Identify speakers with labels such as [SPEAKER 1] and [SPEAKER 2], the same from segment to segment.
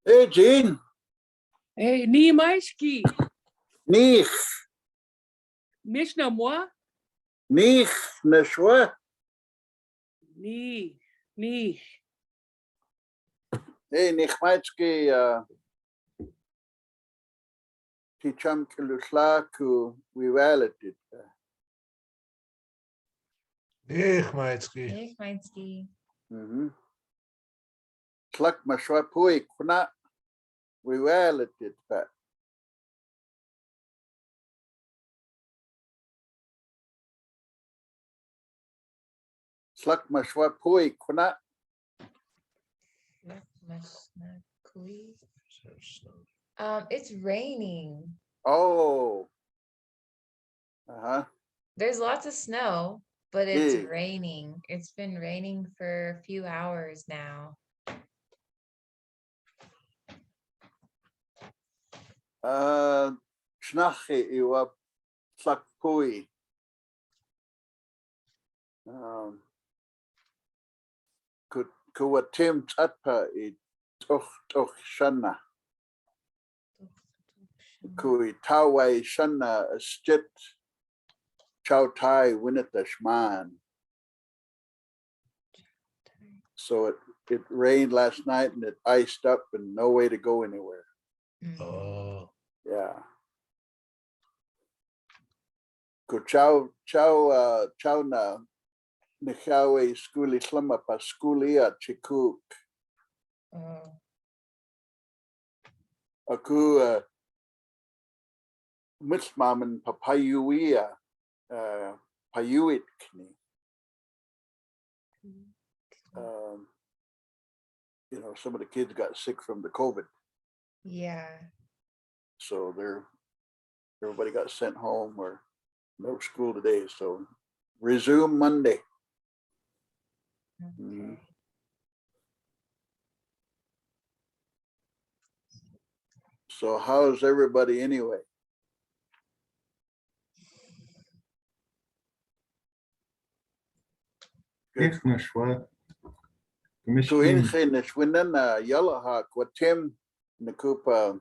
[SPEAKER 1] Hey, Gene.
[SPEAKER 2] Hey, ni maiski.
[SPEAKER 1] Nich.
[SPEAKER 2] Mishna moi.
[SPEAKER 1] Nich. Nashwa.
[SPEAKER 2] Ni.
[SPEAKER 1] Hey, Nixyáawi Skuuliłáma Wiwéeletitpe.
[SPEAKER 3] Nixyáawi.
[SPEAKER 1] Łákmaš púuy kʷna Wiwéeletitpe. Łákmaš púuy kʷna.
[SPEAKER 3] It's raining.
[SPEAKER 1] Oh.
[SPEAKER 3] There's lots of snow, but it's
[SPEAKER 1] Yeah.
[SPEAKER 3] raining. It's been raining for a few hours now.
[SPEAKER 1] Čnáx púuy. Watím átpa šána. Táawaí šána stit chautai winatashman. So it rained last night and it iced up and no way to go anywhere.
[SPEAKER 4] Oh.
[SPEAKER 1] Yeah. Kʷna Nixyáawi Skuuliłáma paskuulíya čikúuk. Aku mitmamen papayuia púuy. You know, some of the kids got sick from the COVID.
[SPEAKER 3] Yeah.
[SPEAKER 1] So everybody got sent home or no school today. So resume Monday.
[SPEAKER 3] Okay.
[SPEAKER 1] So how's everybody anyway? Good. Kuinchinish wina Yellowhawk watím nakupa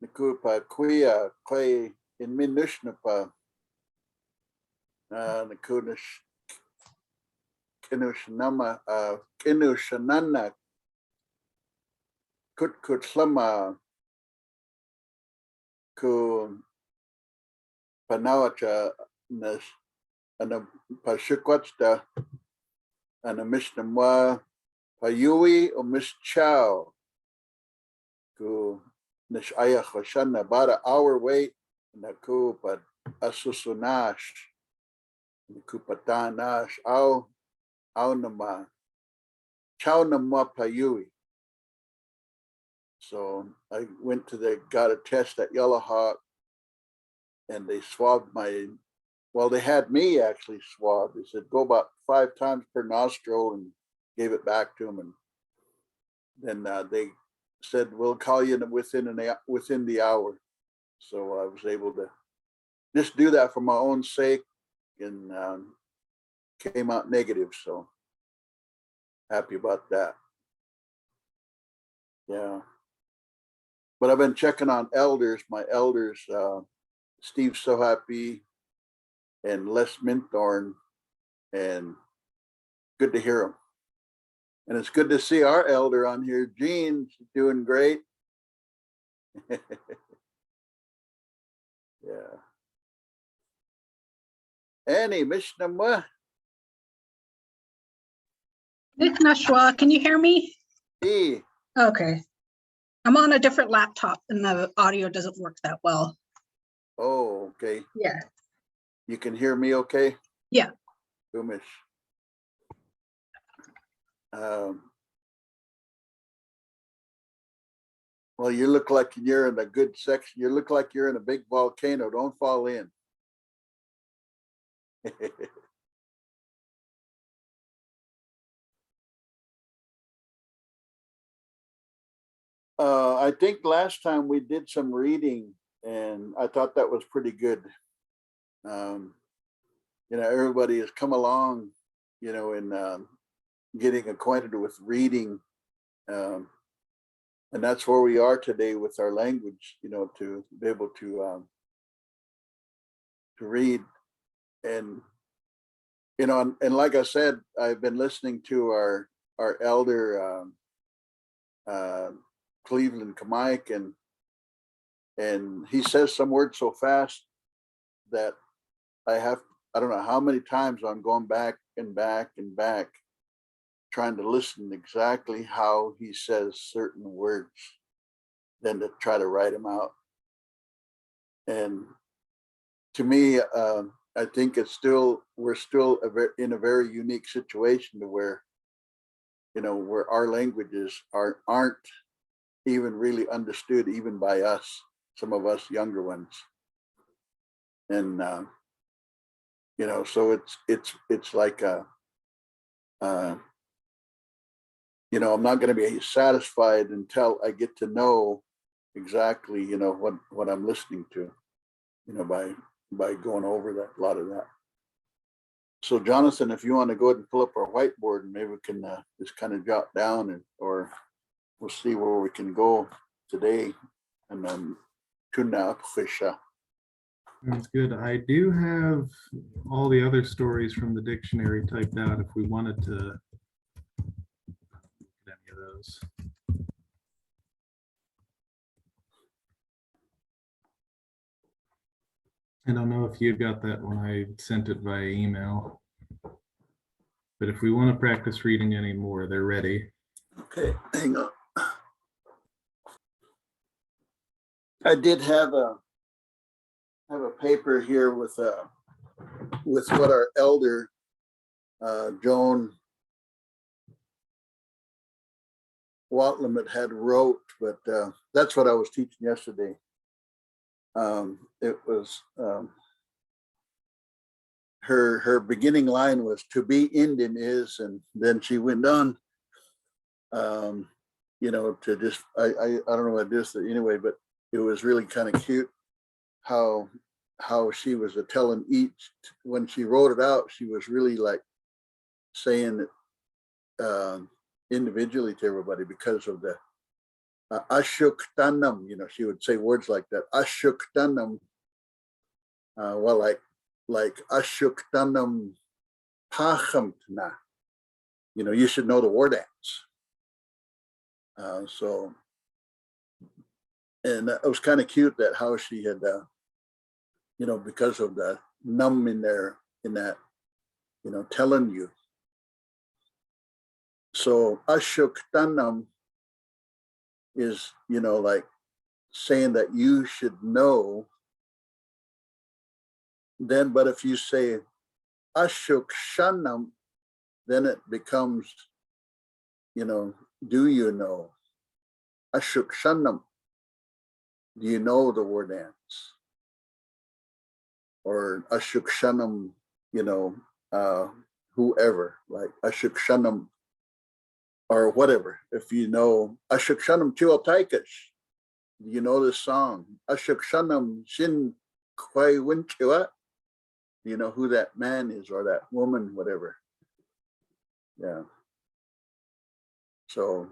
[SPEAKER 1] kʷna clay in minushnapa nakunish kinushanana kutkutlama ku panawacha nas ana pashukwatsta ana mishnamwa púuy o mischow ku Nixyáawi about an hour wait naku pa asusunash kupatanash au nama chow nama púuy. So I got a test at Yellowhawk and they swabbed they had me actually swabbed. They said go about 5 times per nostril and gave it back to them. And then they said, we'll call you within the hour. So I was able to just do that for my own sake and came out negative. So happy about that. Yeah. But I've been checking on elders, my elders, Steve So Happy and Les Minthorn, and good to hear them. And it's good to see our elder on here, Gene. She's doing great. Yeah. Annie, Mishnah.
[SPEAKER 5] Nixyáawi, can you hear me?
[SPEAKER 1] Hey.
[SPEAKER 5] Okay. I'm on a different laptop and the audio doesn't work that well.
[SPEAKER 1] Oh, okay.
[SPEAKER 5] Yeah.
[SPEAKER 1] You can hear me okay?
[SPEAKER 5] Yeah.
[SPEAKER 1] Gumish. Well, you look like you're in a good section. You look like you're in a big volcano. Don't fall in. I think last time we did some reading and I thought that was pretty good. You know, everybody has come along, you know, in getting acquainted with reading And that's where we are today with our language, you know, to be able to read. And, you know, and like I said, I've been listening to our elder, Cleveland Kamaik, and he says some words so fast that I don't know how many times I'm going back and back and back, trying to listen exactly how he says certain words, then to try to write them out. And to me, I think we're still in a very unique situation to where, you know, where our languages aren't even really understood even by us, some of us younger ones. And you know, so it's like you know, I'm not going to be satisfied until I get to know exactly, you know, what I'm listening to, you know, by going over that, a lot of that. So Jonathan, if you want to go ahead and pull up our whiteboard, and maybe we can just kind of jot down, or we'll see where we can go today. And then Túnna, ʷiša.
[SPEAKER 4] Sounds good. I do have all the other stories from the dictionary typed out if we wanted to look at any of those. I don't know if you got that when I sent it via email, but if we want to practice reading any more, they're ready.
[SPEAKER 1] Okay, hang on. I did have a paper here with what our elder Joan Watlimit had wrote, but that's what I was teaching yesterday. It was her beginning line was, "To be Indian is," and then she went on, you know, to just I don't know what it is anyway, but it was really kind of cute how she was telling each, when she wrote it out, she was really like saying it individually to everybody because of the Ášuktanam, you know, she would say words like that. Ášuktanam, well, like Ášuktanam kʷna, you know, you should know the war dance. So, and it was kind of cute that how she had, you know, because of the num in there, in that, you know, telling you. So Ášuktanam is, you know, like saying that you should know. Then, but if you say Ášuktanam, then it becomes, you know, do you know? Ášuktanam, do you know the war dance? Or Ášuktanam, you know, whoever, like Ášuktanam, or whatever. If you know Ášuktanam Tiwaltaikash, you know this song. Ášuktanam Shin Kʷna, you know who that man is or that woman, whatever. Yeah. So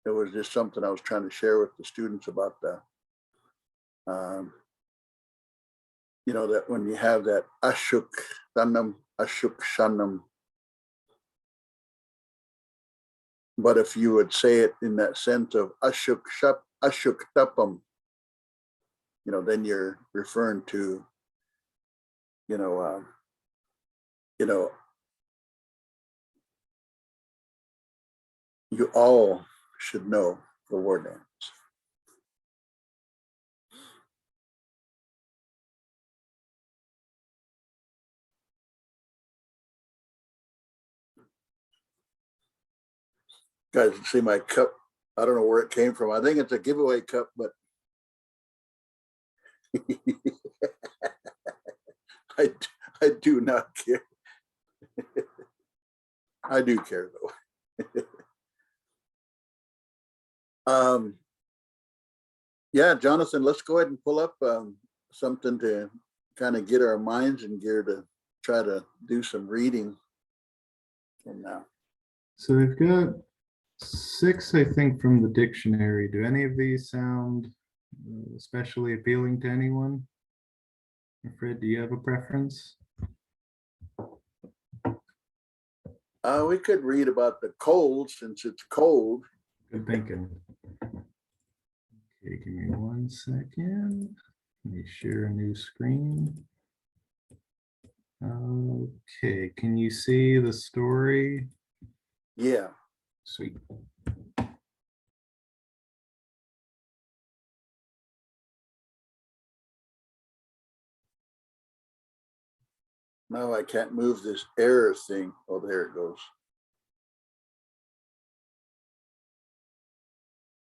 [SPEAKER 1] it was just something I was trying to share with the students about the, you know, that when you have that Ášuktanam, Ášuktanam, but if you would say it in that sense of Ášuktapam, you know, then you're referring to, you know, you all should know the war dance. Guys, you see my cup. I don't know where it came from. I think it's a giveaway cup, but I do not care. I do care though. Yeah, Jonathan, let's go ahead and pull up something to kind of get our minds in gear to try to do some reading. And now,
[SPEAKER 4] So they've got 6, I think, from the dictionary. Do any of these sound especially appealing to anyone? Fred, do you have a preference?
[SPEAKER 1] We could read about the cold since it's cold.
[SPEAKER 4] Good thinking. Okay, give me 1 second. Let me share a new screen. Okay, can you see the story?
[SPEAKER 1] Yeah.
[SPEAKER 4] Sweet.
[SPEAKER 1] Now I can't move this error thing. Oh, there it goes.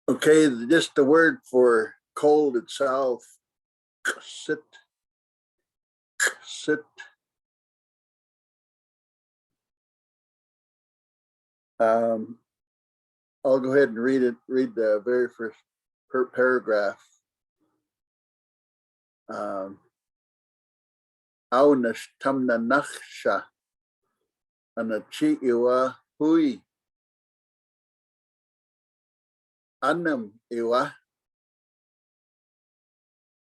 [SPEAKER 1] Okay, just the word for cold itself. Sit. Sit. I'll go ahead and read it. Read the very first paragraph. Aunash tamna Nixya Nixyáawi púuy anam iwa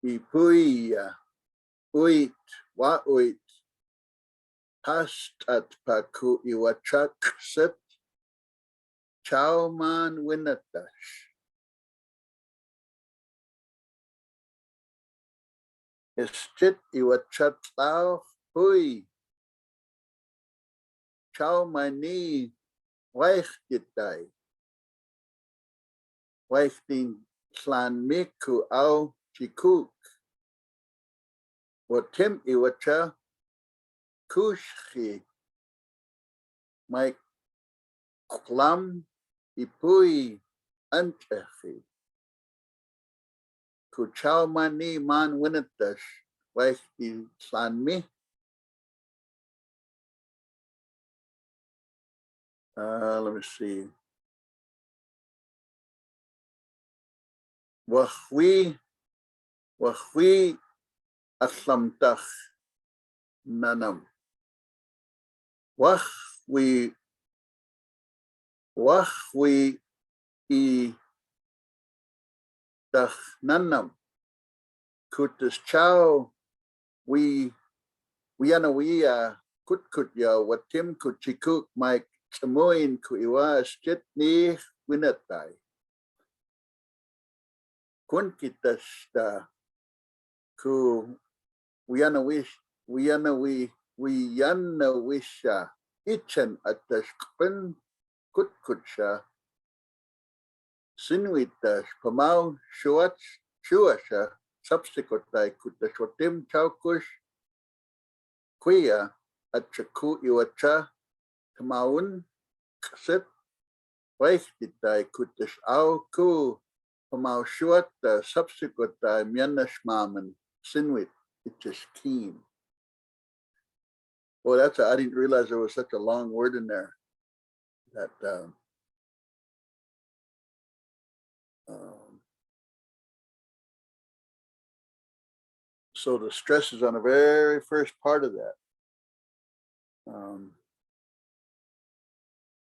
[SPEAKER 1] púuy uit uit átpa iwachak sit chauman winatash. Istit iwachatlaw púuy chaumani wachtitay wachting slanmiku au chikúuk watím iwacha kushki Mike klam púuy antechi kuchaumani man winatash wachting slanmi. Let me see. Wahwi aslamtach nanam. Wahwi I tach nanam. Kutas chow wiana kutkutya watím chikúuk Mike Samoin kuiwa stitni winatay. Kun kitasta ku wiana wisha ichan atashkpen kutkutsha sinwitash pamau shuasha subsequently kutashwatim chaukush kuya achaku iwacha Kamaun kasit waichtitay kutash au ku pamau shuat subsequent mianashmaman sinwit it's keen. Well, I didn't realize there was such a long word in there. That so the stress is on the very first part of that.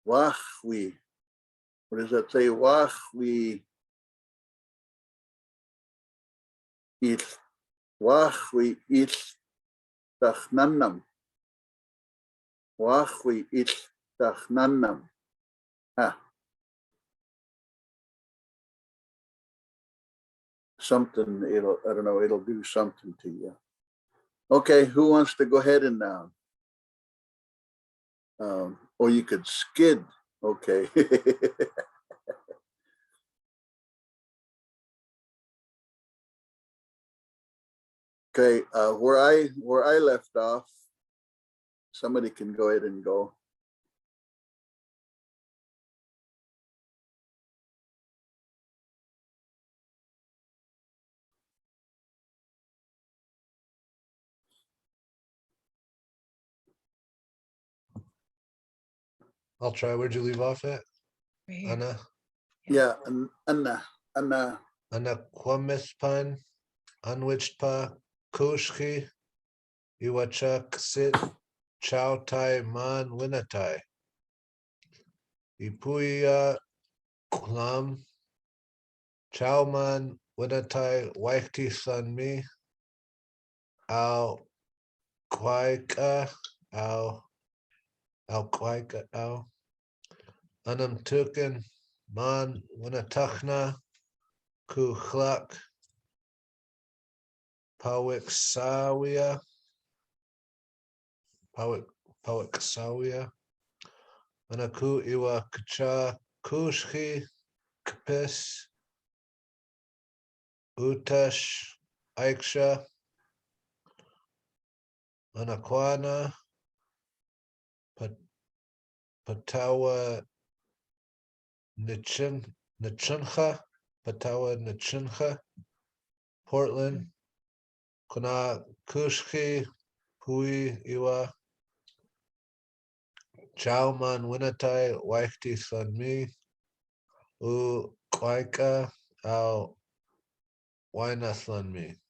[SPEAKER 1] Wahwi. What does that say? Wahwi tachnanam. Wahwi tachnanam. Something, I don't know, it'll do something to you. Okay, who wants to go ahead and or you could skid. Okay. Okay, where I left off, somebody can go ahead and go.
[SPEAKER 6] I'll try. Where'd you leave off at?
[SPEAKER 3] Right here.
[SPEAKER 6] Anna.
[SPEAKER 1] Yeah, Anna.
[SPEAKER 6] Anna kwamispan anwichpa kushki iwachak sit chow tai man winatai. Ipuya kўnam. Chauman winatai waiti san mi. Au kwaika au kwaika au. Anam tukin man winatachna ku chlak. Pāax Pāax Anaku iwa kcha kushki kpis utash aiksha anakwana patawa nichincha Portland kʷna kushki púuy iwa Chauman winatai waiti san mi u kwaika au wina san mi.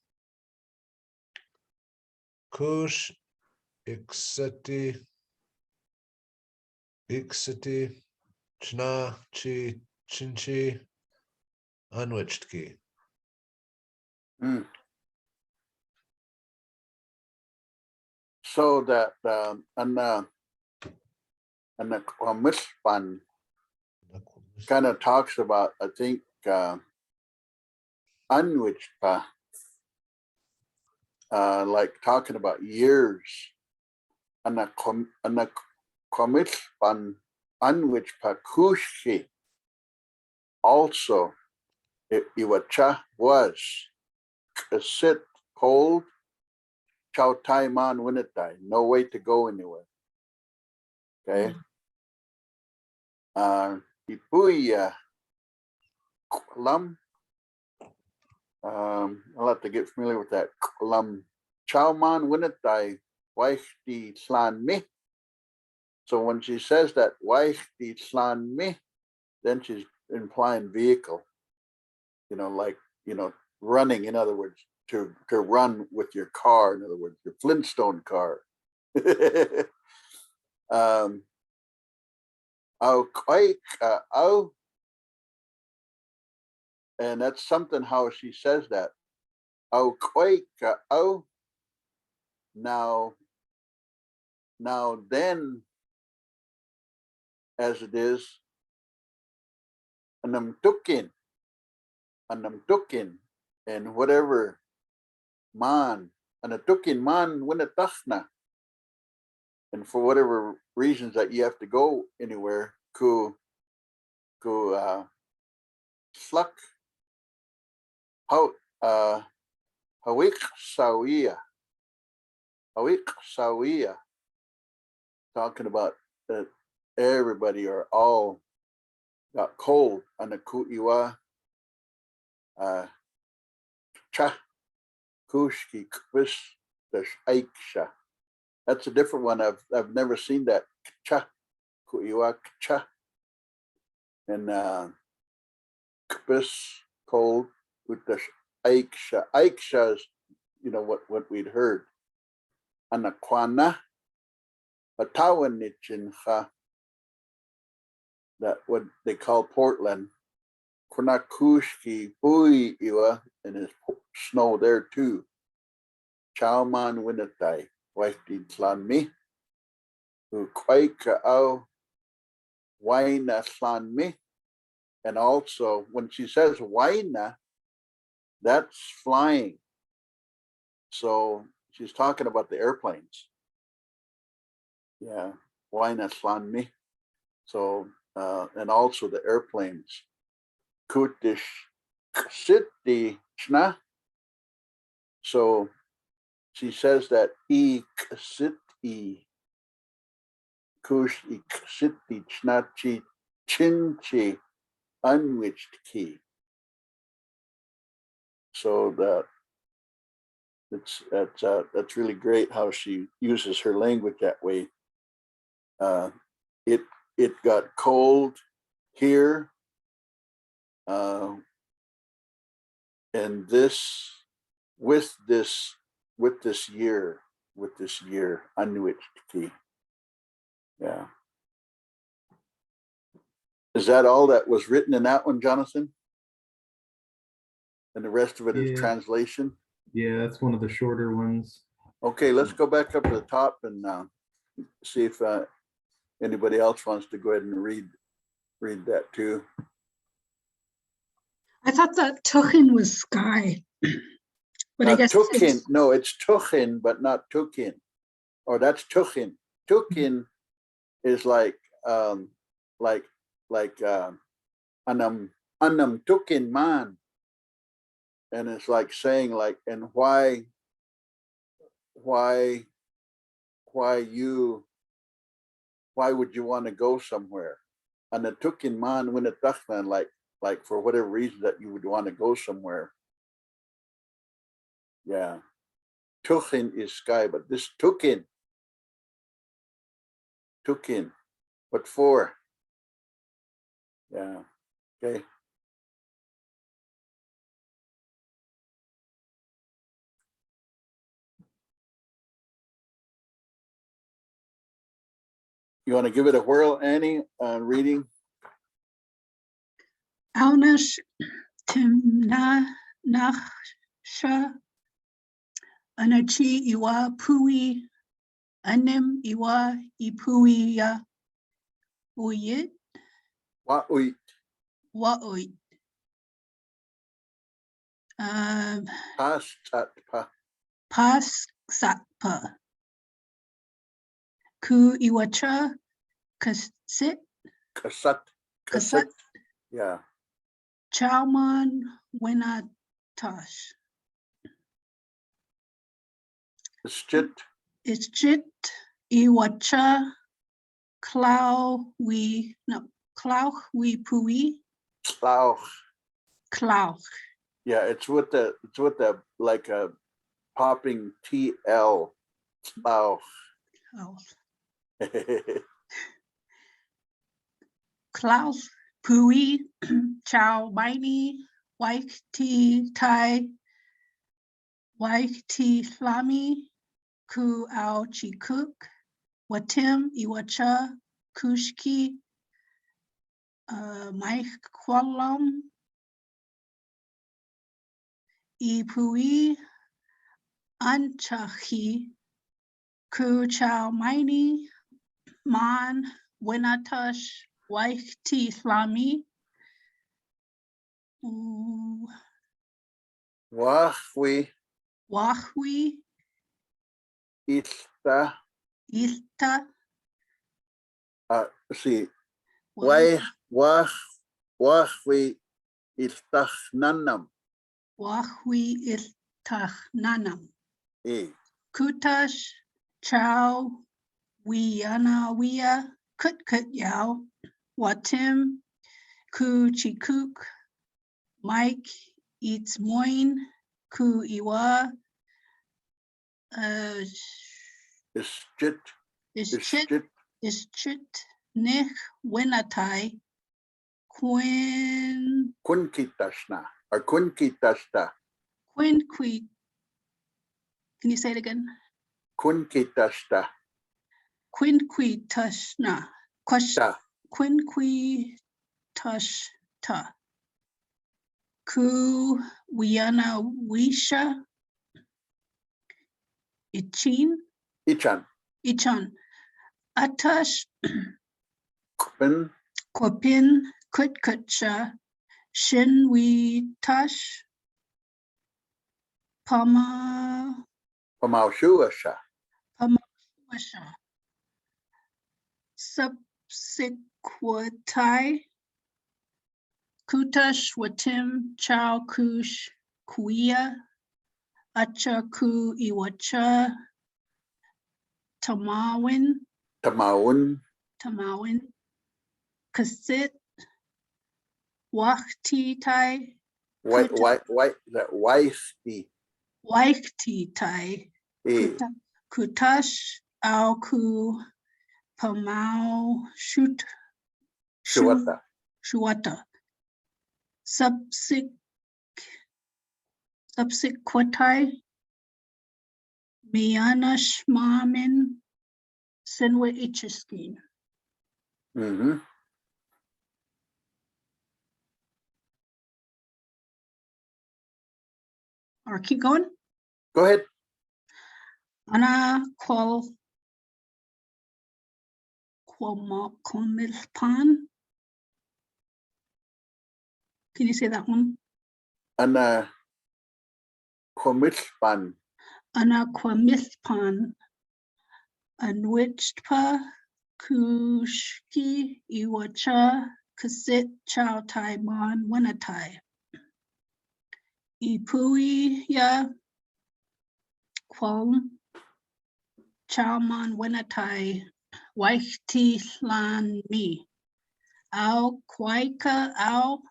[SPEAKER 6] Kush iksiti Čná chi chinchi unwitchki.
[SPEAKER 1] Mm. So that and the Mishpan kind of talks about, I think, unwitchpa, like talking about years. And the Mishpan unwitchpa kushi also iwacha was sit cold. Chow tai man winatai, no way to go anywhere. Okay. Púuy I'll have to get familiar with that. Chow man winatai waiti slan mi. So when she says that waiti slan mi, then she's implying vehicle. Like running. In other words, to run with your car. In other words, your Flintstone car. And that's something how she says that. Now then, as it is, anam tukin, and whatever man, anatukin man winatachna, and for whatever reasons that you have to go anywhere, ku sluk hawik sawiya, talking about that everybody or all got cold on the ku'iwa cha kushki kvis the aiksha. That's a different one. I've never seen that. Cha ku'iwa cha and kvis cold with the aiksha. Aiksha is what we'd heard. And the kʷna Patawanichincha, that what they call Portland. Kʷna kushki púuy iwa, and there's snow there too. Chauman winatai waiti slan mi. Kwaika au wina slan mi. And also when she says wina, that's flying. So she's talking about the airplanes. Yeah, wina slan mi. So and also the airplanes. Kutish city kʷna. So she says that city kush city chnachi chinchi unwitched key. So that's really great how she uses her language that way. It got cold here, and this with this year unwitched key. Yeah. Is that all that was written in that one, Jonathan? And the rest of it is
[SPEAKER 4] Yeah.
[SPEAKER 1] translation?
[SPEAKER 4] Yeah, that's one of the shorter ones.
[SPEAKER 1] Okay, let's go back up to the top and see if anybody else wants to go ahead and read that too.
[SPEAKER 5] I thought that tuchin was sky. But I guess
[SPEAKER 1] Tuchin,
[SPEAKER 5] it's,
[SPEAKER 1] no, it's tuchin, but not tukin. Or that's tuchin. Tukin is like anam tukin man. And it's like saying like, and why would you want to go somewhere? And the tukin man when it like for whatever reason that you would want to go somewhere. Yeah. Tuchin is sky, but this tukin. What for? Yeah. Okay. You want to give it a whirl, Annie, reading?
[SPEAKER 5] Aunash Timna Naksha Anachi Iwa Púuy Anim Iwa Púuy Uyit
[SPEAKER 1] Wa'uit.
[SPEAKER 5] Wa'uit
[SPEAKER 1] Átpa.
[SPEAKER 5] Paskuulíya Skuuliłáma
[SPEAKER 1] Kasat. Yeah.
[SPEAKER 5] Chalman Winatash
[SPEAKER 1] Stit.
[SPEAKER 5] Ischit Iwacha Klau we púuy
[SPEAKER 1] Slauch.
[SPEAKER 5] Klau.
[SPEAKER 1] Yeah, it's with the like a popping TL. Slauch.
[SPEAKER 5] Klaus Púuy Chow Bini Waikti Tai Waikti Flami Ku Au Chikúuk Watím Iwacha Kushki Mike Qualam Púuy Anchachi Ku Chow Mini Man Winatash Waikti Flami
[SPEAKER 1] Wahwi.
[SPEAKER 5] Wahwi
[SPEAKER 1] Ilta.
[SPEAKER 5] Ilta
[SPEAKER 1] See. Wahwi iltachnanam.
[SPEAKER 5] Wahwi Iltachnanam Kutash Chow Winána Yao Watím Ku Chikúuk Mike Eats Moin Ku Iwa
[SPEAKER 1] Ischit.
[SPEAKER 5] Ischit Nich Winatai
[SPEAKER 1] Kunkitashna. Or kunkitashta.
[SPEAKER 5] Quinqui. Can you say it again?
[SPEAKER 1] Kunkitashta.
[SPEAKER 5] Quinquitashna.
[SPEAKER 1] Ta.
[SPEAKER 5] Quinquitashta. Ku wiana wisha. Ichan.
[SPEAKER 1] Ichan.
[SPEAKER 5] Atash.
[SPEAKER 1] Kupin.
[SPEAKER 5] Kwapin. Kutkutsha. Shinwitash.
[SPEAKER 1] Pamaushuasha.
[SPEAKER 5] Pamasha. Subsequentai. Kutash Watím Chow Kush Kuia Acha Ku Iwacha Tamawin Kasit Wakti Tai
[SPEAKER 1] That
[SPEAKER 5] Waikti Tai Kutash Au Ku Pamau Shuata Subsequentai Mianash Mamin Sinwa Icheskin. or keep going.
[SPEAKER 1] Go ahead.
[SPEAKER 5] Ana kwamilpan. Can you say that one?
[SPEAKER 1] Ana Kwamilpan.
[SPEAKER 5] Ana kwamilpan. Anwichpa kushki iwacha kasit chow tai mon winatai. Púuy kwam chow mon winatai wati lan mi. Au kwaika au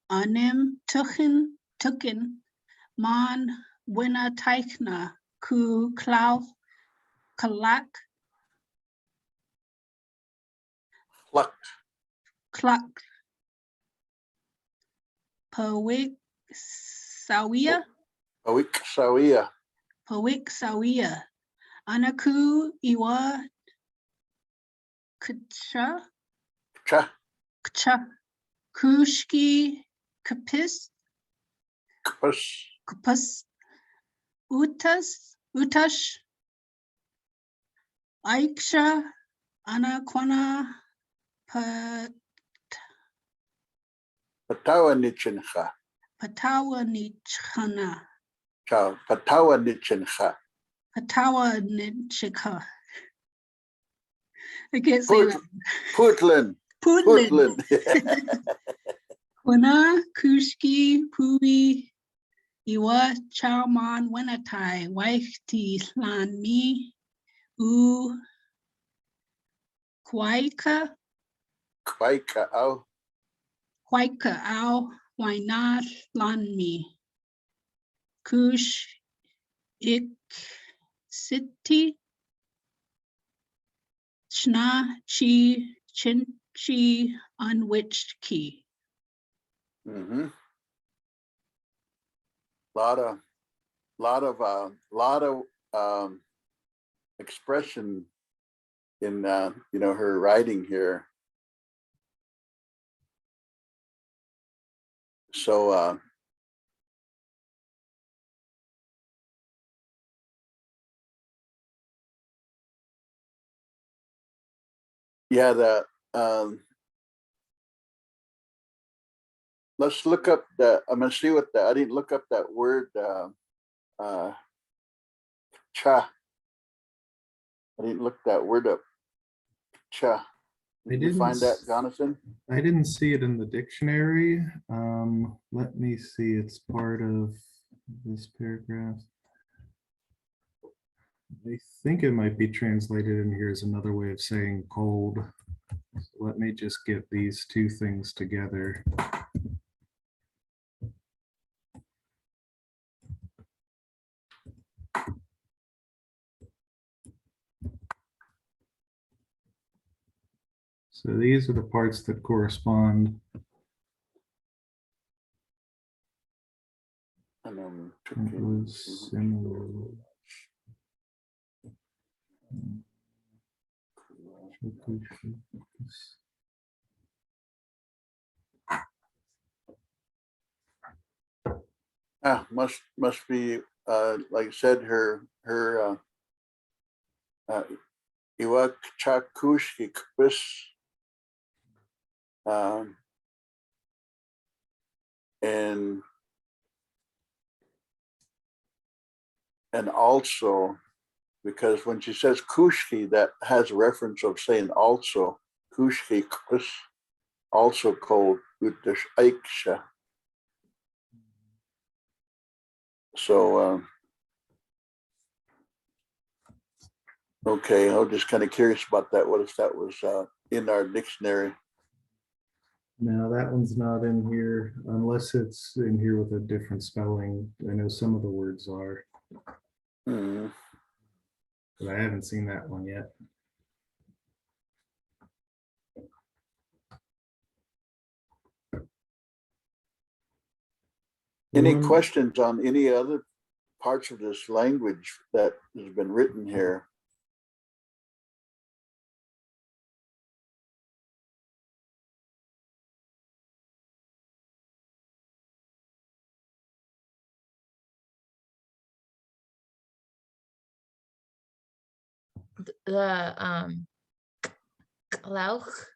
[SPEAKER 5] anim tukin mon winataikna ku clow kalak
[SPEAKER 1] Pluck.
[SPEAKER 5] cluck pawik sawia anaku iwa kcha
[SPEAKER 1] Cha.
[SPEAKER 5] kushki kapis
[SPEAKER 1] Kpus.
[SPEAKER 5] kapas utash aiksha ana kʷna
[SPEAKER 1] Patawa Nichincha.
[SPEAKER 5] patawa nichana
[SPEAKER 1] Cha. Patawa Nichincha.
[SPEAKER 5] patawa nichika. I can't say that.
[SPEAKER 1] Putlin.
[SPEAKER 5] Putlin. Kʷna kushki púuy iwa chowman winatai waichti lan mi u kwaika
[SPEAKER 1] Kwaika
[SPEAKER 5] au wina lan mi kush ik city Čnáx chinchi unwitched key.
[SPEAKER 1] Mm-hmm. Lot of expression in her writing here. So yeah, let's look up I'm gonna see what I didn't look up that word cha. I didn't look that word up. Cha. Did you find that, Jonathan?
[SPEAKER 4] I didn't see it in the dictionary. Let me see, it's part of this paragraph. I think it might be translated in here as another way of saying cold. So let me just get these two things together. So these are the parts that correspond.
[SPEAKER 1] And
[SPEAKER 4] It was similar.
[SPEAKER 1] must be like I said, her Iwa Chakushki Kpis and also because when she says kushki, that has a reference of saying also kushki kpis, also called utash aiksha. So okay, I was just kind of curious about that. What if that was in our dictionary?
[SPEAKER 4] No, that one's not in here unless it's in here with a different spelling. I know some of the words are,
[SPEAKER 1] Hmm.
[SPEAKER 4] but I haven't seen that one yet.
[SPEAKER 1] Any
[SPEAKER 4] One-
[SPEAKER 1] questions on any other parts of this language that has been written here?
[SPEAKER 3] the Klauch,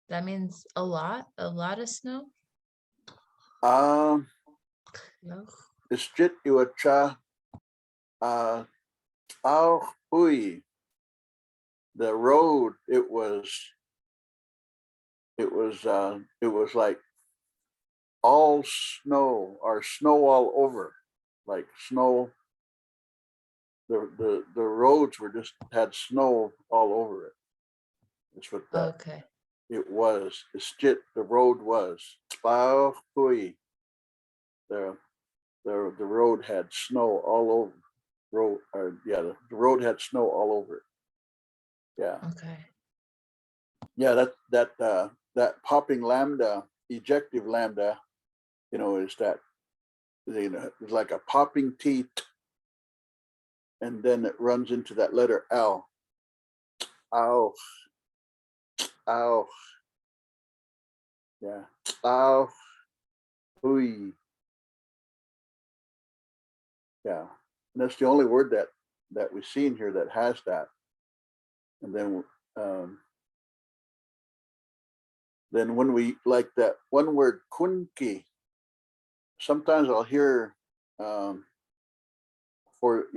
[SPEAKER 3] that means a lot of snow. Klauch.
[SPEAKER 1] Isjit iwacha púuy. The road, it was like all snow or snow all over, like snow. The roads were just had snow all over it. That's what that
[SPEAKER 3] Okay.
[SPEAKER 1] it was. Isjit, the road was. Púuy. The road had snow all over. The road had snow all over it. Yeah.
[SPEAKER 3] Okay.
[SPEAKER 1] Yeah, that popping lambda, ejective lambda, is that, it's like a popping teeth, and then it runs into that letter L. Ow. Ow. Yeah. Ow. Púuy. Yeah. And that's the only word that we see in here that has that. And then when we like that one word kunki, sometimes I'll hear for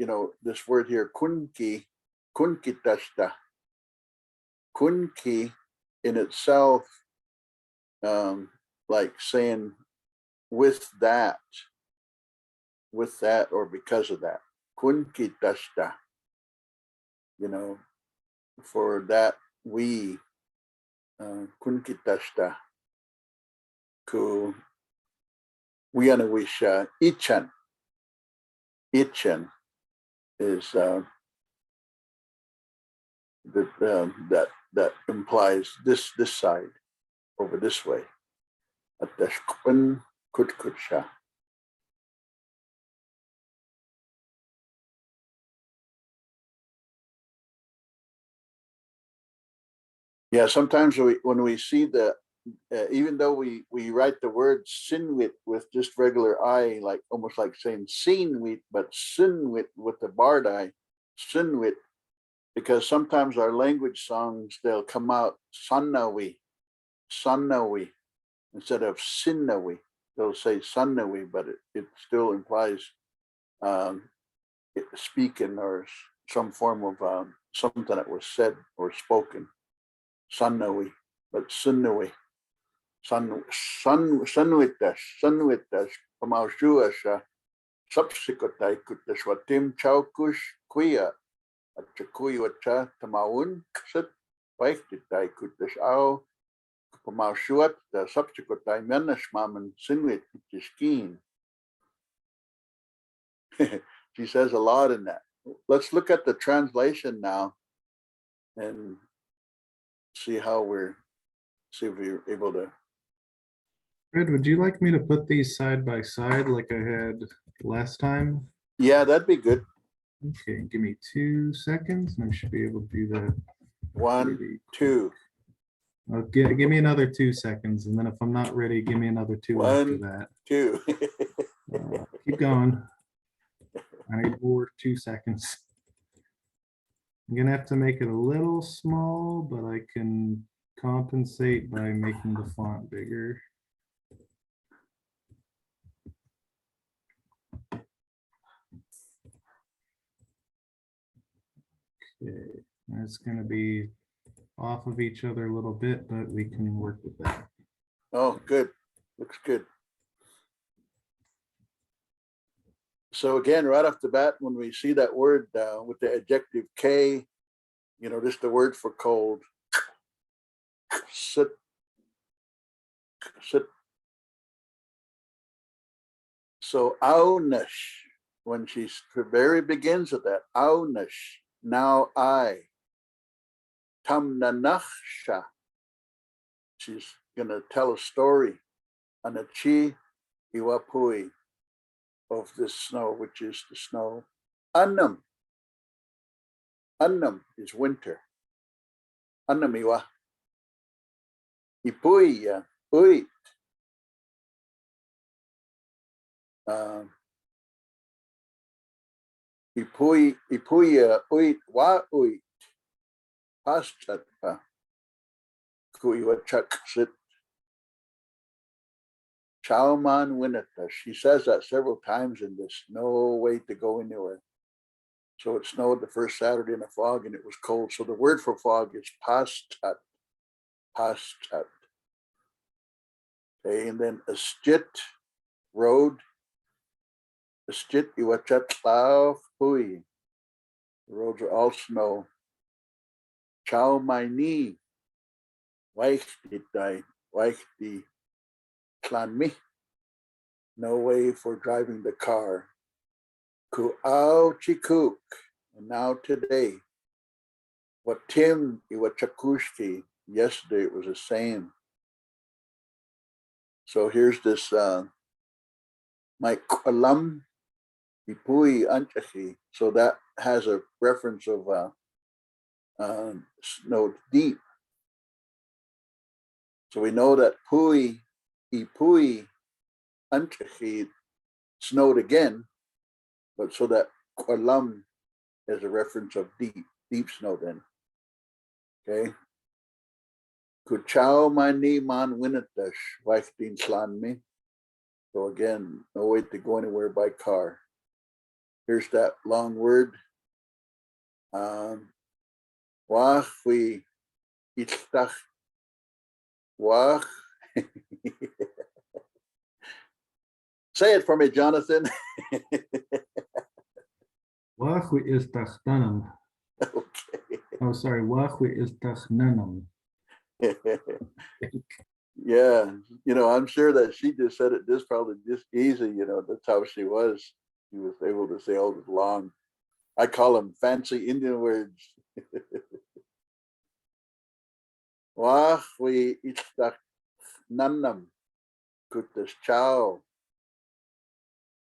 [SPEAKER 1] this word here kunki tashta. Kunki in itself, like saying with that or because of that. Kunki tashta. For that we kunki tashta ku wina ⵡiša ichan. Ichan is that implies this side over this way. Atash kūn kutkutsha. Yeah, sometimes when we see even though we write the word sinwit with just regular I, like almost like saying sinwit, but sinwit with the barred I, sinwit, because sometimes our language songs, they'll come out sannawi, instead of sinnawi. They'll say sannawi, but it still implies speaking or some form of something that was said or spoken. Sannawi, but sunnawi. Sanwitas, pamaushuasha, subsequently kutas watím čaukuš kvíya, at čikúuk tamaun ksit, paichtitai kutas au, pamaushuat, the subsequently menashmaman sinwit kishkin. She says a lot in that. Let's look at the translation now and see if we're able to.
[SPEAKER 4] Fred, would you like me to put these side by side like I had last time?
[SPEAKER 1] Yeah, that'd be good.
[SPEAKER 4] Okay, give me 2 seconds and I should be able to do that.
[SPEAKER 1] 1,
[SPEAKER 4] pretty
[SPEAKER 1] 2.
[SPEAKER 4] Give me another 2 seconds, and then if I'm not ready, give me another 2 after
[SPEAKER 1] 1,
[SPEAKER 4] that.
[SPEAKER 1] 2.
[SPEAKER 4] Keep going. I need more 2 seconds. I'm gonna have to make it a little small, but I can compensate by making the font bigger. Okay, it's gonna be off of each other a little bit, but we can work with that.
[SPEAKER 1] Oh, good. Looks good. So again, right off the bat, when we see that word with the adjective K, just the word for cold. Sit. So aunash, when the very begins of that, aunash, now I. Tamnanaksha, she's gonna tell a story on a chi iwapui of this snow, which is the snow. Annam is winter. Annamiwa. Ipui, ui. ipuya uit wa uit paschatpa kuiwa chaksit chauman winata. She says that several times in this. No way to go anywhere. So it snowed the first Saturday in the fog and it was cold. So the word for fog is paschat. Paschat. Okay, and then a stit road. A stit iwachatlav púuy. The roads are all snow. Chow my knee. Waikti klanmi. No way for driving the car. Čikúuk. And now today. Watím iwachakushki. Yesterday it was the same. So here's this my kўalam púuy anchachi. So that has a reference of snow deep. So we know that púuy anchachi snowed again, but so that kўalam is a reference of deep snow then. Okay. Kuchau mani man winatash waiktin slanmi. So again, no way to go anywhere by car. Here's that long word. Wach we ichtach wach. Say it for me, Jonathan.
[SPEAKER 4] Așuktanam.
[SPEAKER 1] Okay.
[SPEAKER 4] Oh, sorry. Așuktanam.
[SPEAKER 1] Yeah, I'm sure that she just said it probably just easy, that's how she was. She was able to say all this long. I call them fancy Indian words. Wah we ichtach nanam kutas chow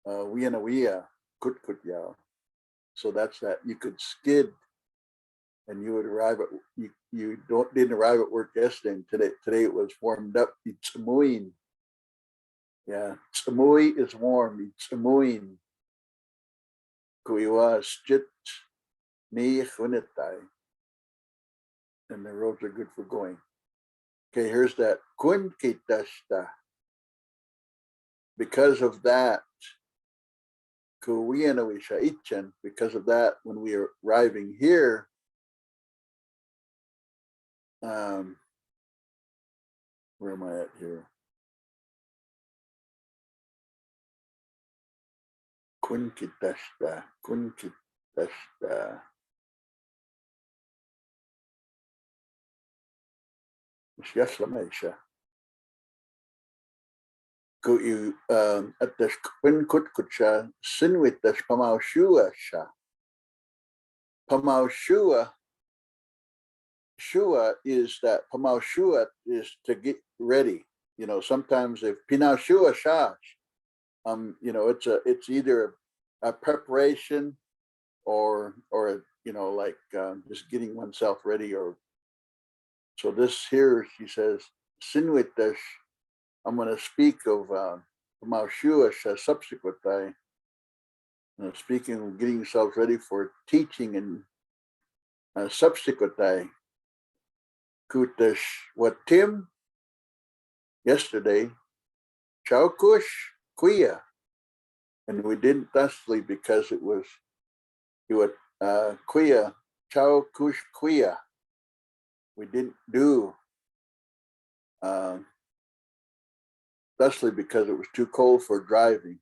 [SPEAKER 1] wina kut yao. So that's that. You could skid and you would arrive at you didn't arrive at work yesterday. Today it was warmed up. It's amuin. Yeah, tsamui is warm. It's amuin. Kuiwa stit ni khunitai. And the roads are good for going. Okay, here's that. Kun kitashta. Because of that, wisha. Because of that, when we are arriving here, where am I at here? Kun kitashta. Nixyáawi Skuuliłáma. At the Quinn Kutkucha, Sinwit the Pamaushua Sha. Pamaushua is that Pamaushua is to get ready. Sometimes if Pinaushua Sha, it's either a preparation or like just getting oneself ready. Or so this here she says Sinwit the. I'm going to speak of Pamaushua subsequently. Speaking of getting yourself ready for teaching and subsequently. Kutash watím yesterday, chaukush kʷna, and we didn't thusly because it was kʷna, chaukush kʷna. We didn't do thusly because it was too cold for driving.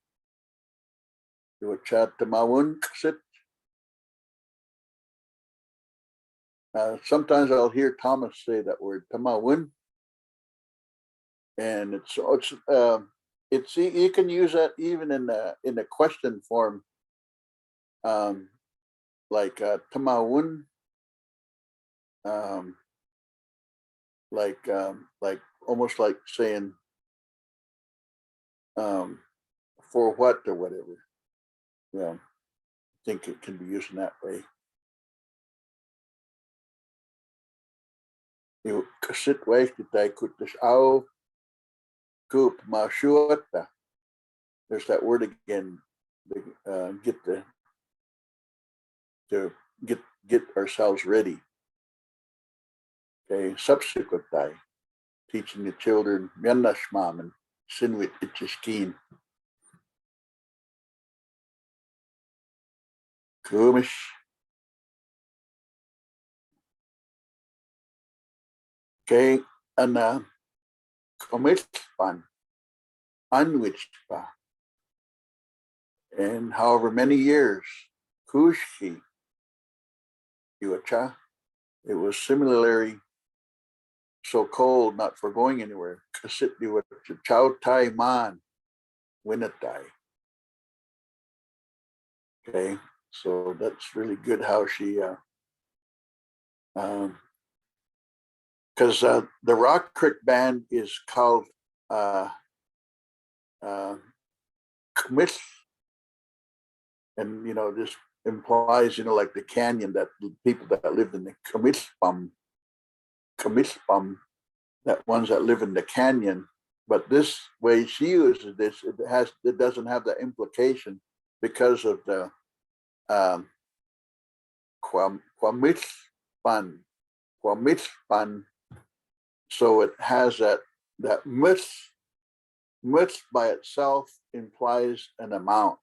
[SPEAKER 1] Sometimes I'll hear Thomas say that word tamawun, and it's you can use that even in the question form, like tamawun, like almost like saying for what or whatever. Yeah, I think it can be used in that way. There's that word again. Get to get ourselves ready. Okay, subsequent day, teaching the children inash mom and sinwit itchishkeen. Kumish. Okay, and commitpan, unwitchpa. And however many years, kushki, yuacha, it was similarly so cold, not for going anywhere. Kasit yuacha, chow tai man, winatai. Okay, so that's really good how she, because the Rock Creek Band is called kmis, and you know this implies, you know, like the canyon, that the people that live in the kamispam, that ones that live in the canyon. But this way she uses this, it doesn't have that implication because of the kwamispan. So it has that mis by itself implies an amount.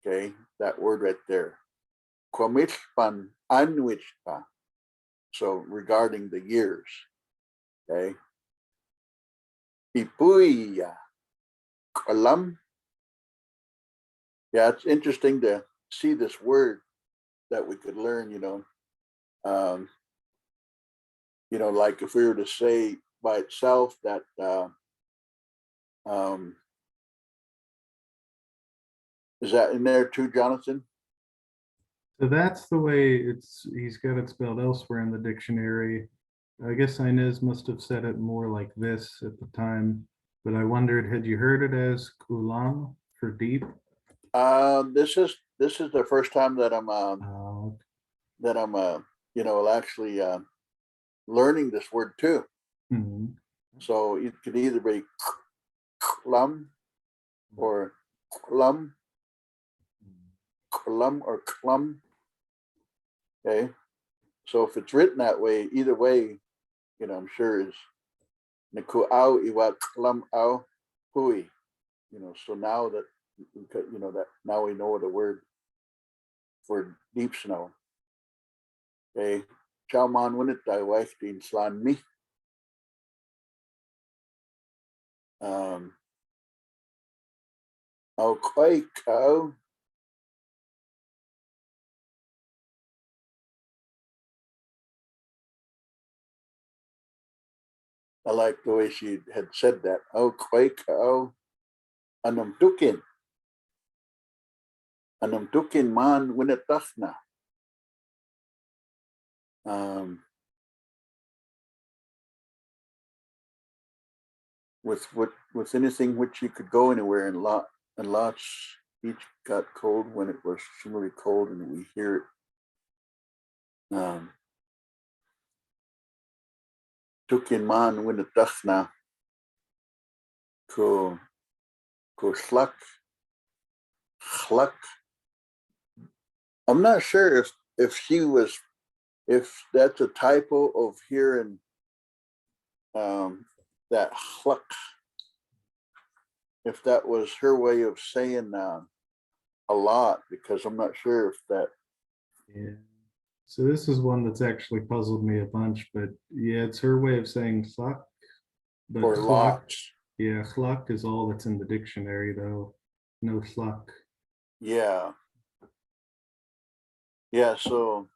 [SPEAKER 1] Okay, that word right there. Kwamispan anwichpa. So regarding the years. Okay. Púuy, kalam. Yeah, it's interesting to see this word that we could learn, you know. You know, like if we were to say by itself that is that in there too, Jonathan?
[SPEAKER 4] So that's the way he's got it spelled elsewhere in the dictionary. I guess Inez must have said it more like this at the time, but I wondered, had you heard it as kulam for deep?
[SPEAKER 1] This is the first time that I'm you know, actually learning this word too.
[SPEAKER 4] Mm-hmm.
[SPEAKER 1] So it could either be klum or klum or klum. Okay, so if it's written that way, either way, you know, I'm sure is nikuau iwa klum au púuy. You know, so now that you know that now we know the word for deep snow. Okay, chauman winit dai wife din slan me. Au koi cow. I like the way she had said that. Oh, quake, oh, anum dukin man winatachna. With anything which you could go anywhere, and lots each got cold when it was really cold, and we hear it. Dukin man winatachna. Ko sluk. I'm not sure if that's a typo of hearing that hluck, if that was her way of saying a lot, because I'm not sure if that.
[SPEAKER 4] Yeah. So this is one that's actually puzzled me a bunch, but yeah, it's her way of saying chluck. But
[SPEAKER 1] Or
[SPEAKER 4] chluck,
[SPEAKER 1] lots.
[SPEAKER 4] yeah, chluck is all that's in the dictionary though. No chluck.
[SPEAKER 1] Yeah. Yeah, so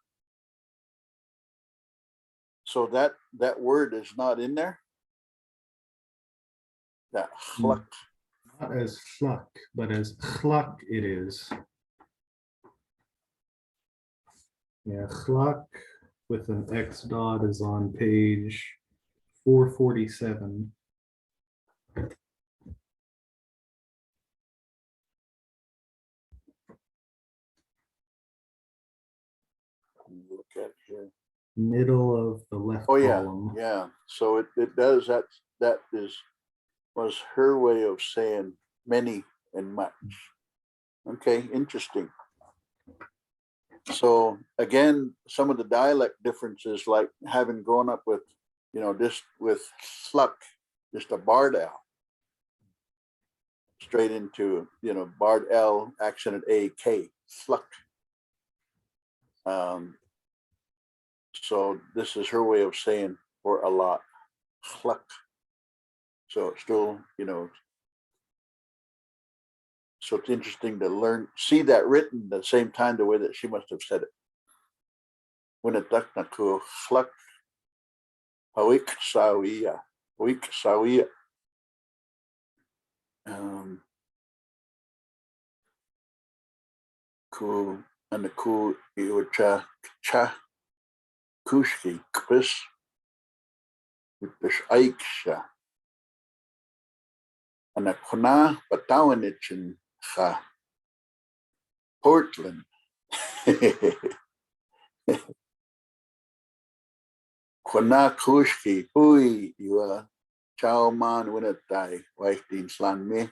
[SPEAKER 1] that word is not in there. That chluck.
[SPEAKER 4] Not as chluck, but as chluck it is. Yeah, chluck with an X dot is on page 447.
[SPEAKER 1] Look at here.
[SPEAKER 4] Middle of the left
[SPEAKER 1] Oh yeah,
[SPEAKER 4] column.
[SPEAKER 1] yeah. So it does that was her way of saying many and much. Okay, interesting. So again, some of the dialect differences, like having grown up with, just with sluck, just a barred L, straight into, barred L, accented A, K, sluck. So this is her way of saying for a lot, sluck. So it's still, so it's interesting to see that written at the same time, the way that she must have said it. When it taknaku sluck, Nixyáawi ku and the ku iwacha cha kushki kvis with the aiksha and the kʷná batawanichin ha Portland. Kʷná kushki púuy iwa chao man winatai waitin slan me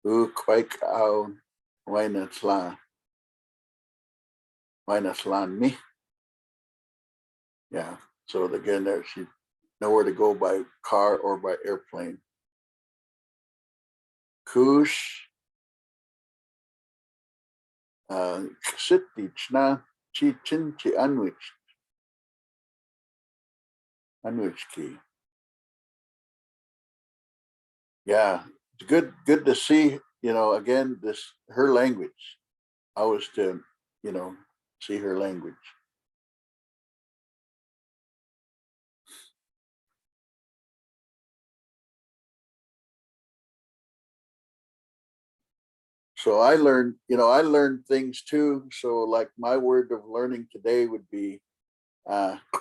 [SPEAKER 1] kʷaik wina slan me. Yeah. So again, there she nowhere to go by car or by airplane. Kush City Čnáx chi anwich key. Yeah, it's good to see, again, her language. I was to, see her language. So I learned things too. So like my word of learning today would be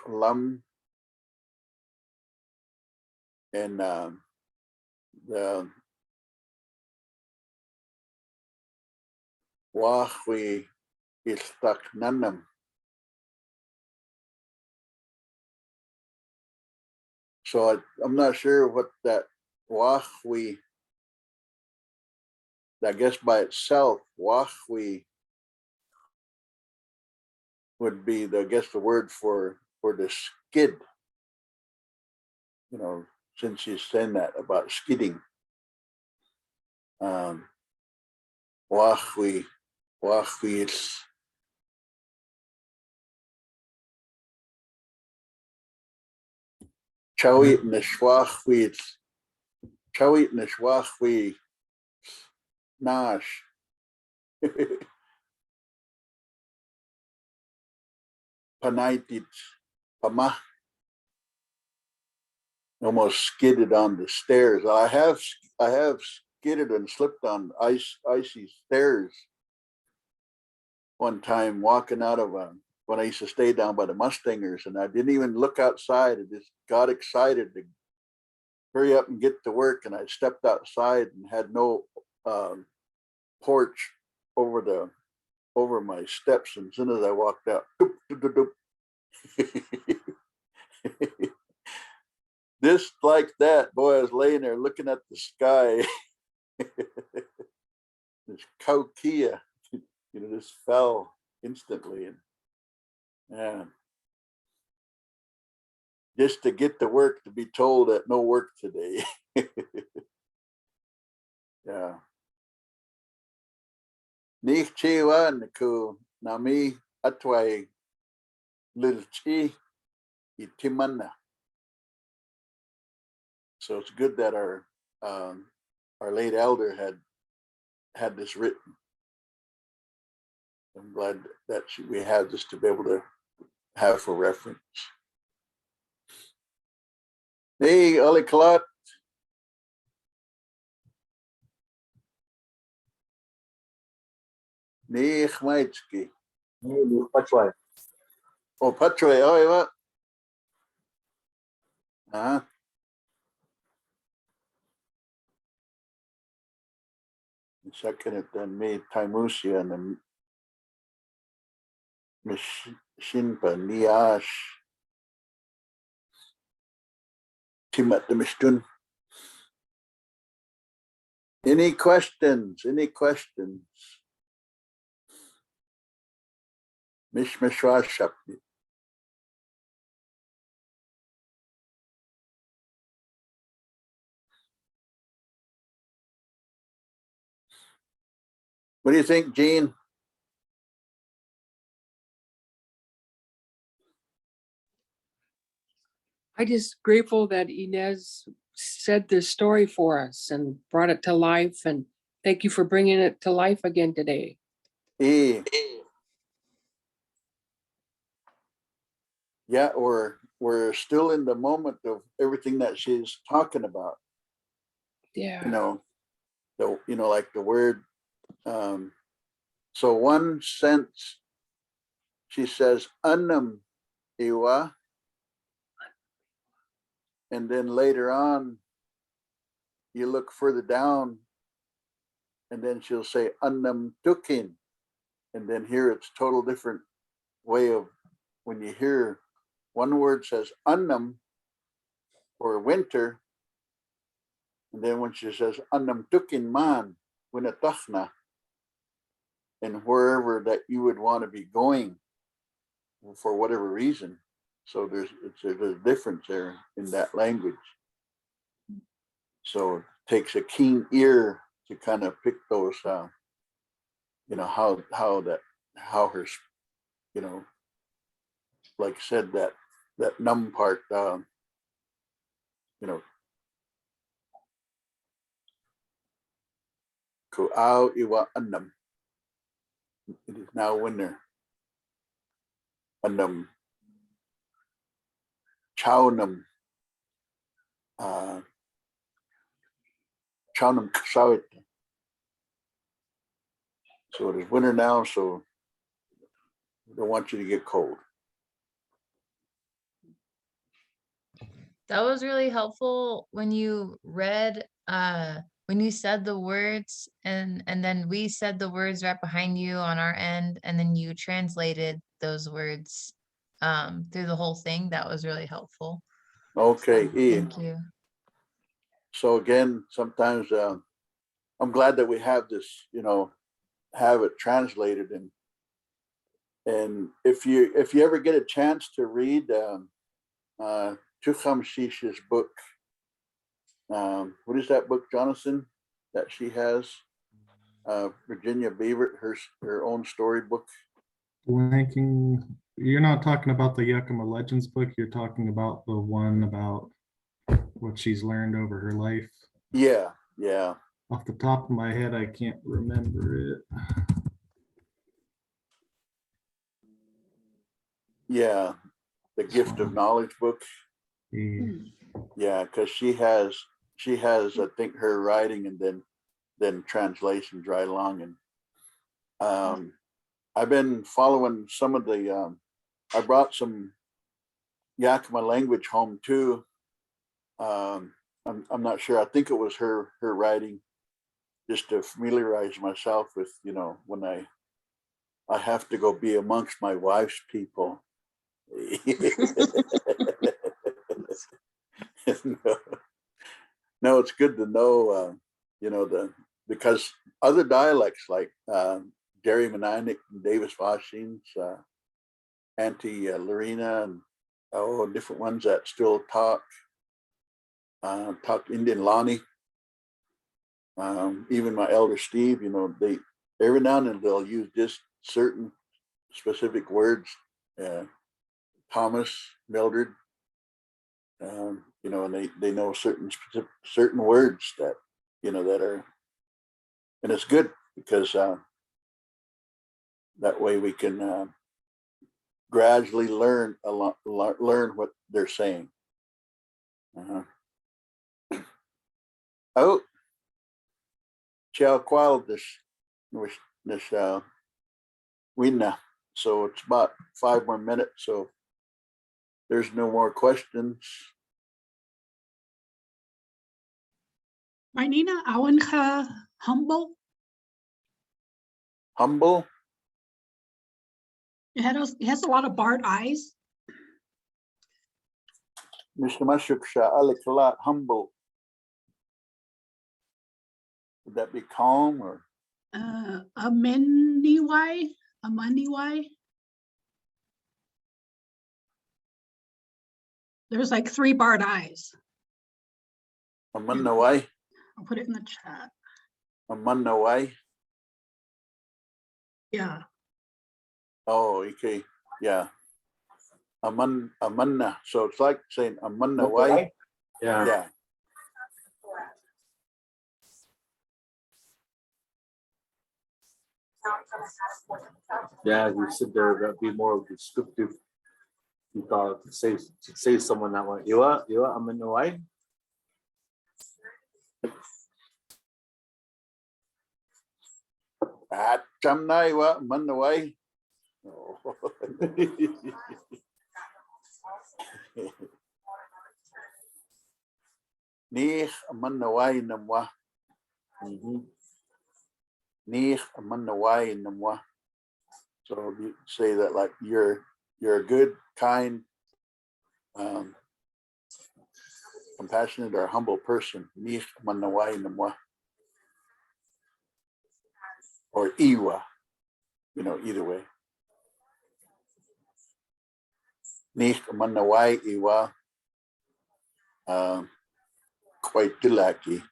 [SPEAKER 1] lum, and the Wiwéeletitpe. So I'm not sure what that Wiwé, I guess by itself, Wiwé would be the word for the skid. Since she's saying that about skidding. Wiwé Nixyáawi nash. Panaitit pama. Almost skidded on the stairs. I have skidded and slipped on icy stairs one time walking out of when I used to stay down by the Mustangers, and I didn't even look outside. I just got excited to hurry up and get to work, and I stepped outside and had no porch over my steps, and as soon as I walked out, doop, doop, doop, doop. Just like that, boy, I was laying there looking at the sky. This Kaukia, just fell instantly, and yeah, just to get to work, to be told that no work today. Yeah. Nixyáawi nami atwai lilchi itimana. So it's good that our late elder had this written. I'm glad that we have this to be able to have for reference. Hey, Alikalat. Nixyáawi. Oh, Pachway. Oh, what? Second it then me Taimusia and the Shinpa Niash Timat the Mishtun. Any questions? Mishmashwashapni. What do you think, Gene?
[SPEAKER 2] I just grateful that Inez said this story for us and brought it to life. And thank you for bringing it to life again today.
[SPEAKER 1] Yeah, we're still in the moment of everything that she's talking about.
[SPEAKER 2] Yeah.
[SPEAKER 1] Like the word. So one sense, she says, "Annam iwa," and then later on, you look further down, and then she'll say, "Annam tukin," and then here it's total different way of when you hear one word says "annam" or winter, and then when she says "Annam tukin man," wina kʷna, and wherever that you would want to be going for whatever reason. So there's a difference there in that language. So it takes a keen ear to kind of pick those, how her, like I said, that numb part, Kūuy annam. It is now winter. Annam. Chaunam. Chaunam kasawit. So it is winter now, so we don't want you to get cold.
[SPEAKER 3] That was really helpful when you read, when you said the words and then we said the words right behind you on our end, and then you translated those words through the whole thing. That was really helpful.
[SPEAKER 1] Okay,
[SPEAKER 3] So, thank you.
[SPEAKER 1] So again, sometimes I'm glad that we have this, have it translated, and if you ever get a chance to read Tūkamshish's book, what is that book, Jonathan, that she has? Virginia Beaver, her own storybook.
[SPEAKER 4] Blanking. You're not talking about the Yakima Legends book. You're talking about the one about what she's learned over her life.
[SPEAKER 1] Yeah.
[SPEAKER 4] Off the top of my head, I can't remember it.
[SPEAKER 1] Yeah, the Gift of Knowledge book. Yeah, because she has, I think, her writing and then translations right along. And I've been following some of the. I brought some Yakima language home too. I'm not sure. I think it was her writing, just to familiarize myself with, when I have to go be amongst my wife's people. No, it's good to know, because other dialects like Gary Meninik and Davis Washington's, Auntie Lorena, and different ones that still talk Indian Lonnie. Even my elder Steve, they every now and then they'll use just certain specific words. Thomas, Mildred, and they know certain words that that are, and it's good because that way we can gradually learn what they're saying. Oh, ciao qual this wina. So it's about 5 more minutes. So there's no more questions.
[SPEAKER 5] Marnina, awan ka humble.
[SPEAKER 1] Humble.
[SPEAKER 5] It has a lot of barred eyes.
[SPEAKER 1] Mr. Mashukshah Alikalat, humble. Would that be calm or?
[SPEAKER 5] Amaniwai. There's like 3 barred eyes.
[SPEAKER 1] Amanawai,
[SPEAKER 5] I'll put it in the chat.
[SPEAKER 1] Amanawai.
[SPEAKER 5] Yeah.
[SPEAKER 1] Oh, okay, yeah. Amanna. So it's like saying Amanawai.
[SPEAKER 7] Yeah.
[SPEAKER 1] Yeah.
[SPEAKER 7] Yeah, you said there that'd be more descriptive. You thought to say someone that way. Iwa, I'm in the way.
[SPEAKER 1] At Chamnai wa Amanawai. Nich Amanawai namwa. Nich Amanawai namwa. So you say that like you're a good, kind, compassionate or humble person. Nich Amanawai namwa. Or Iwa, you know, either way. Nich Amanawai Iwa. Quite dilaki.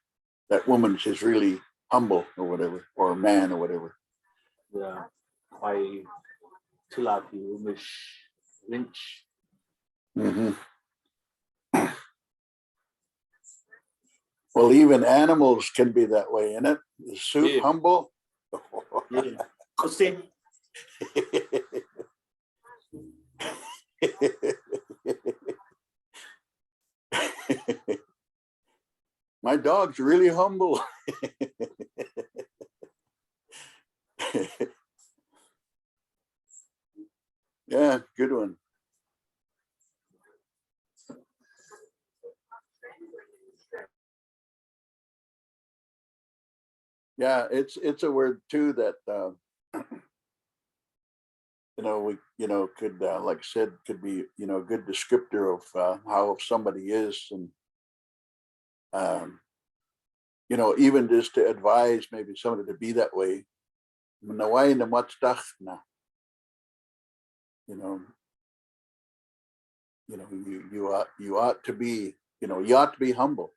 [SPEAKER 1] That woman is really humble or whatever, or a man or whatever.
[SPEAKER 7] Yeah. I tilaki umish lynch.
[SPEAKER 1] Well, even animals can be that way, isn't it? Is soup
[SPEAKER 7] Yeah.
[SPEAKER 1] humble?
[SPEAKER 7] Yeah. Kusi.
[SPEAKER 1] My dog's really humble. Yeah, good one. Yeah, it's a word too that could like I said, could be a good descriptor of how somebody is, and even just to advise maybe somebody to be that way. You ought to be, you ought to be humble,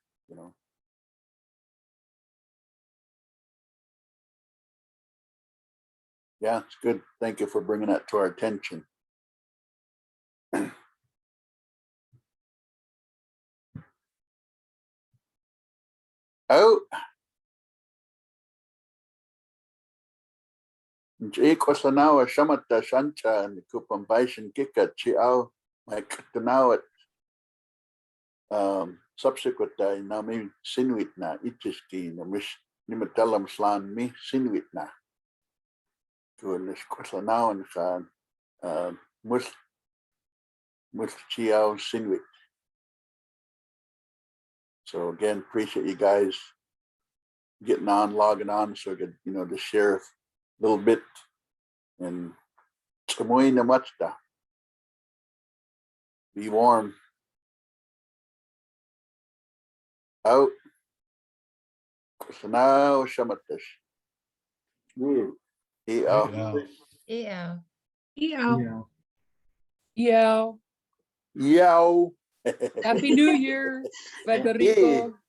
[SPEAKER 1] Yeah, it's good. Thank you for bringing that to our attention. Oh. Kʷna shamata shancha and kupampaishan kika chiao my kūnā subsequent nami sinwitna itiski namish nimatalam slan mi sinwitna. Kunis Kūnā and khan mus chiao sinwit. So again, appreciate you guys getting on, logging on, so I could, to share a little bit. And kamuy na matsta. Be warm. Out. Kūnā shamatash.
[SPEAKER 6] Yeah.
[SPEAKER 3] Yeah.
[SPEAKER 5] Yeah.
[SPEAKER 2] Yeah.
[SPEAKER 1] Yow.
[SPEAKER 2] Happy New Year, Federico.